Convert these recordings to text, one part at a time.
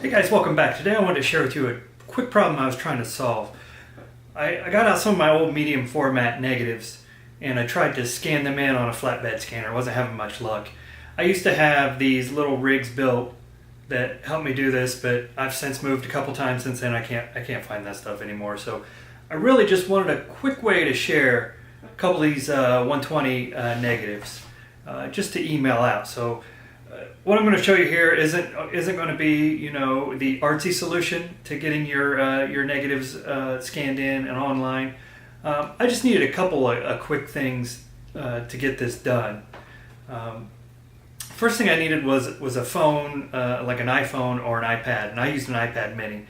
Hey guys, welcome back. Today I wanted to share with you a quick problem I was trying to solve. I got out some of my old medium format negatives and I tried to scan them in on a flatbed scanner. I wasn't having much luck. I used to have these little rigs built that helped me do this, but I've since moved a couple times since then. I can't find that stuff anymore. So I really just wanted a quick way to share a couple of these 120 negatives just to email out. So what I'm going to show you here isn't going to be, you know, the artsy solution to getting your negatives scanned in and online. I just needed a couple of quick things to get this done. First thing I needed was a phone, like an iPhone or an iPad, and I used an iPad mini.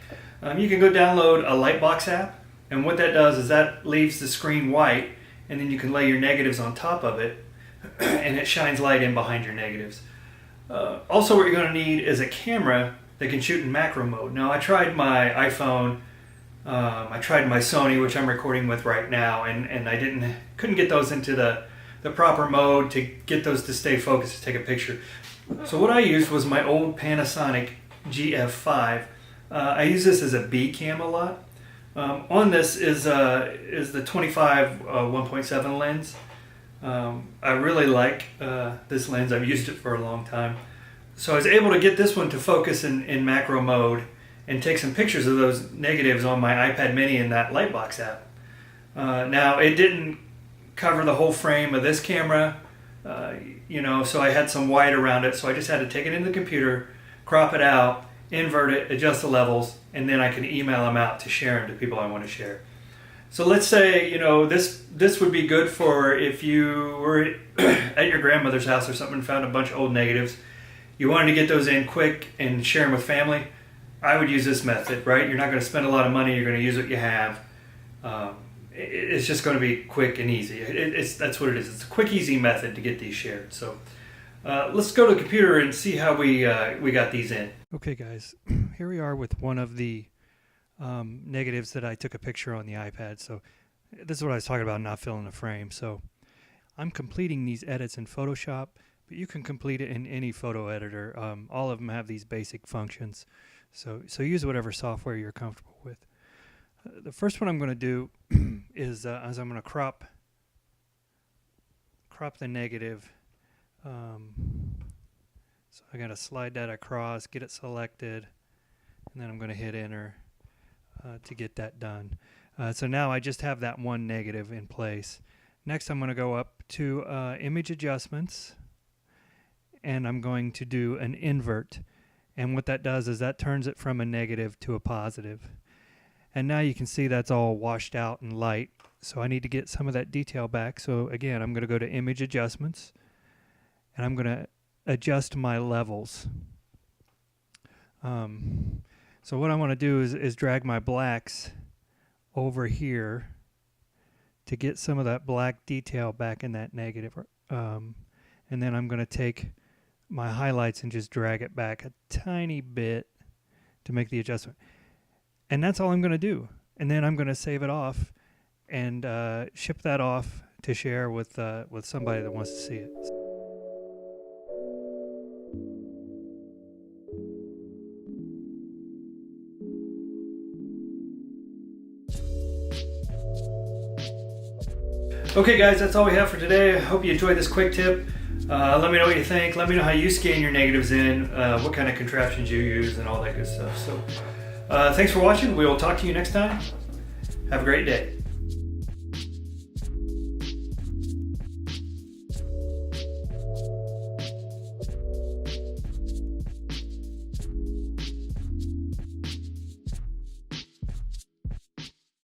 You can go download a Lightbox app, and what that does is that leaves the screen white, and then you can lay your negatives on top of it, and it shines light in behind your negatives. Also, what you're going to need is a camera that can shoot in macro mode. Now, I tried my iPhone, I tried my Sony, which I'm recording with right now, and I couldn't get those into the proper mode to get those to stay focused to take a picture. So what I used was my old Panasonic GF5. I use this as a B cam a lot. On this is the 25 1.7 lens. I really like this lens. I've used it for a long time. So I was able to get this one to focus in macro mode and take some pictures of those negatives on my iPad mini in that Lightbox app. Now, it didn't cover the whole frame of this camera, you know, so I had some white around it, so I just had to take it into the computer, crop it out, invert it, adjust the levels, and then I can email them out to share them to people I want to share. So let's say, you know, this would be good for if you were at your grandmother's house or something and found a bunch of old negatives. You wanted to get those in quick and share them with family. I would use this method, right? You're not going to spend a lot of money. You're going to use what you have. It's just going to be quick and easy. That's what it is. It's a quick, easy method to get these shared. So let's go to the computer and see how we got these in. Okay, guys, here we are with one of the negatives that I took a picture on the iPad. So this is what I was talking about, not filling the frame. So I'm completing these edits in Photoshop, but you can complete it in any photo editor. All of them have these basic functions. So use whatever software you're comfortable with. The first one I'm going to do is I'm going to crop the negative. So I got to slide that across, get it selected, and then I'm going to hit enter to get that done. So now I just have that one negative in place. Next I'm going to go up to image adjustments, and I'm going to do an invert. And what that does is that turns it from a negative to a positive. And now you can see that's all washed out and light. So I need to get some of that detail back. So again, I'm going to go to image adjustments, and I'm going to adjust my levels. So what I want to do is drag my blacks over here to get some of that black detail back in that negative. And then I'm going to take my highlights and just drag it back a tiny bit to make the adjustment. And that's all I'm going to do. And then I'm going to save it off and ship that off to share with somebody that wants to see it. Okay guys, that's all we have for today. I hope you enjoyed this quick tip. Let me know what you think. Let me know how you scan your negatives in, what kind of contraptions you use, and all that good stuff. So thanks for watching. We will talk to you next time. Have a great day.